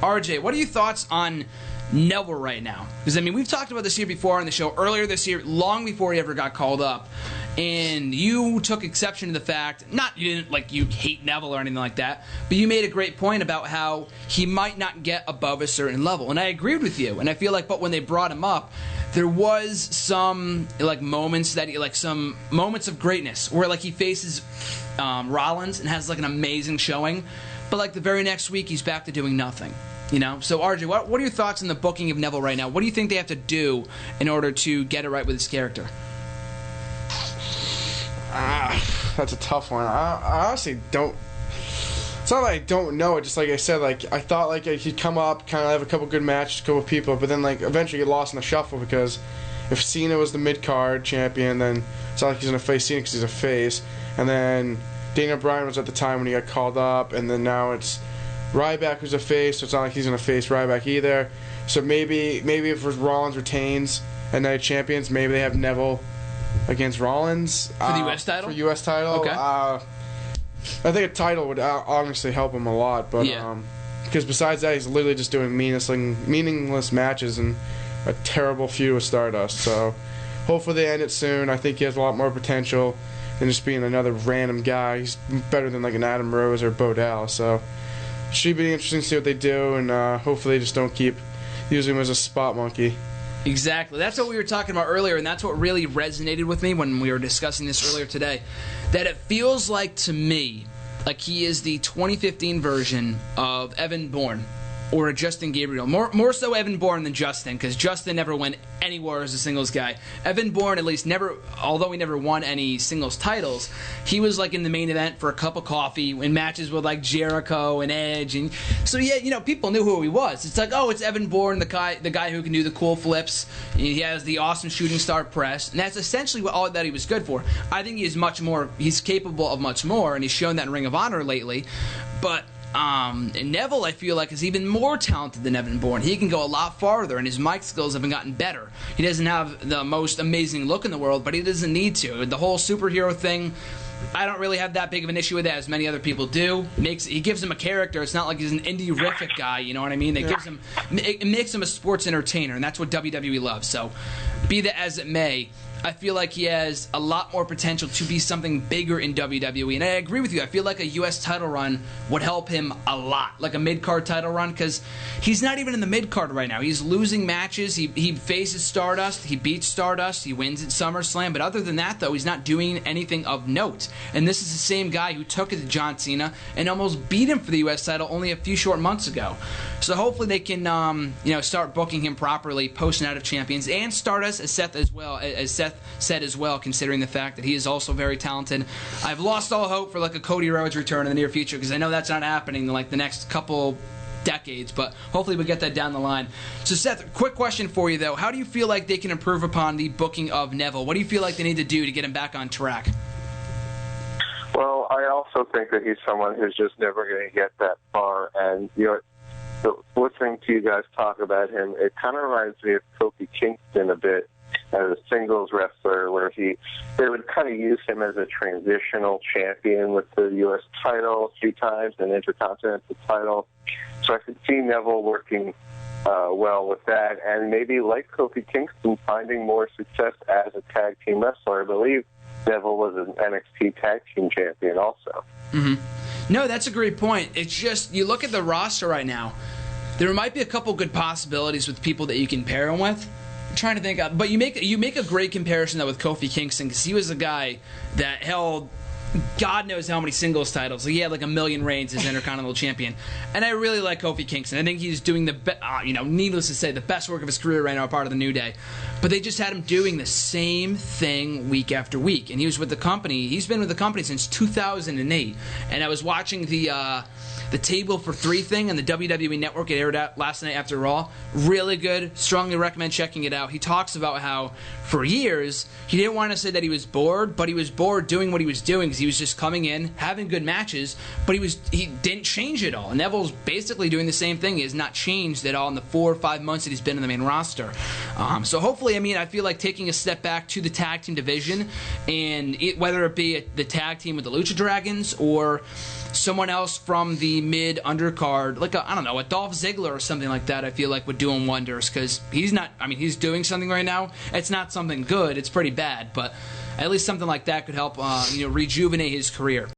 RJ, what are your thoughts on Neville right now? Because, I mean, we've talked about this here before on the show, earlier this year, long before he ever got called up. And you took exception to the fact, not you didn't like you hate Neville or anything like that, but you made a great point about how he might not get above a certain level. And I agreed with you. And I feel like, but when they brought him up, there was some like moments that some moments of greatness where like he faces Rollins and has like an amazing showing, but like the very next week he's back to doing nothing. You know, so RJ, what are your thoughts on the booking of Neville right now? What do you think they have to do in order to get it right with his character? That's a tough one. I honestly don't. It's not like I don't know it. Just like I said, like I thought like he'd come up, kind of have a couple good matches, a couple people, but then like eventually get lost in the shuffle because if Cena was the mid card champion, then it's not like he's gonna face Cena because he's a face, and then Daniel Bryan was at the time when he got called up, and then now it's Ryback who's a face, so it's not like he's gonna face Ryback either. So maybe if Rollins retains and Night Champions, maybe they have Neville against Rollins for the U.S. title. For U.S. title, okay. I think a title would honestly help him a lot, but because besides that, he's literally just doing meaningless matches and a terrible feud with Stardust. So hopefully they end it soon. I think he has a lot more potential than just being another random guy. He's better than like an Adam Rose or Bo Dallas. So it should be interesting to see what they do, and hopefully they just don't keep using him as a spot monkey. Exactly. That's what we were talking about earlier, and that's what really resonated with me when we were discussing this earlier today. That it feels like, to me, like he is the 2015 version of Evan Bourne or a Justin Gabriel. More so Evan Bourne than Justin, because Justin never went anywhere as a singles guy. Evan Bourne, at least, never, although he never won any singles titles, he was like in the main event for a cup of coffee in matches with like Jericho and Edge, and so yeah, you know, people knew who he was. It's like, oh, it's Evan Bourne, the guy who can do the cool flips. He has the awesome shooting star press, and that's essentially all that he was good for. I think he's capable of much more, and he's shown that in Ring of Honor lately. But Neville, I feel like, is even more talented than Evan Bourne. He can go a lot farther, and his mic skills have gotten better. He doesn't have the most amazing look in the world, but he doesn't need to. The whole superhero thing, I don't really have that big of an issue with that, as many other people do. He gives him a character. It's not like he's an indie-rific guy, you know what I mean? It makes him a sports entertainer, and that's what WWE loves. So, be that as it may, I feel like he has a lot more potential to be something bigger in WWE. And I agree with you. I feel like a U.S. title run would help him a lot, like a mid-card title run, because he's not even in the mid-card right now. He's losing matches. He faces Stardust. He beats Stardust. He wins at SummerSlam. But other than that, though, he's not doing anything of note. And this is the same guy who took it to John Cena and almost beat him for the U.S. title only a few short months ago. So hopefully they can start booking him properly post Night of Champions and Stardust as Seth said as well, considering the fact that he is also very talented. I've lost all hope for like a Cody Rhodes return in the near future, because I know that's not happening in like the next couple decades, but hopefully we'll get that down the line. So Seth, quick question for you though. How do you feel like they can improve upon the booking of Neville? What do you feel like they need to do to get him back on track? Well, I also think that he's someone who's just never going to get that far, and so listening to you guys talk about him, it kind of reminds me of Kofi Kingston a bit as a singles wrestler, where they would kind of use him as a transitional champion with the U.S. title a few times and Intercontinental title. So I could see Neville working well with that, and maybe like Kofi Kingston, finding more success as a tag team wrestler. I believe Neville was an NXT tag team champion also. Mm-hmm. No, that's a great point. It's just, you look at the roster right now, there might be a couple good possibilities with people that you can pair him with. I'm trying to think of, but you make a great comparison though with Kofi Kingston, because he was a guy that held God knows how many singles titles. He had like 1 million reigns as Intercontinental Champion, and I really like Kofi Kingston. I think he's doing needless to say, the best work of his career right now, part of the New Day. But they just had him doing the same thing week after week, and he was with the company. He's been with the company since 2008, and I was watching the Table for Three thing on the WWE Network. It aired out last night after Raw. Really good. Strongly recommend checking it out. He talks about how for years he didn't want to say that he was bored, but he was bored doing what he was doing, because he was just coming in, having good matches, but he didn't change at all. Neville's basically doing the same thing. He has not changed at all in the 4 or 5 months that he's been in the main roster. So hopefully, I feel like taking a step back to the tag team division, and whether it be the tag team with the Lucha Dragons or someone else from the mid undercard, like I don't know, a Dolph Ziggler or something like that, I feel like would do him wonders, because he's not, I mean, he's doing something right now. It's not something good, it's pretty bad, but at least something like that could help rejuvenate his career.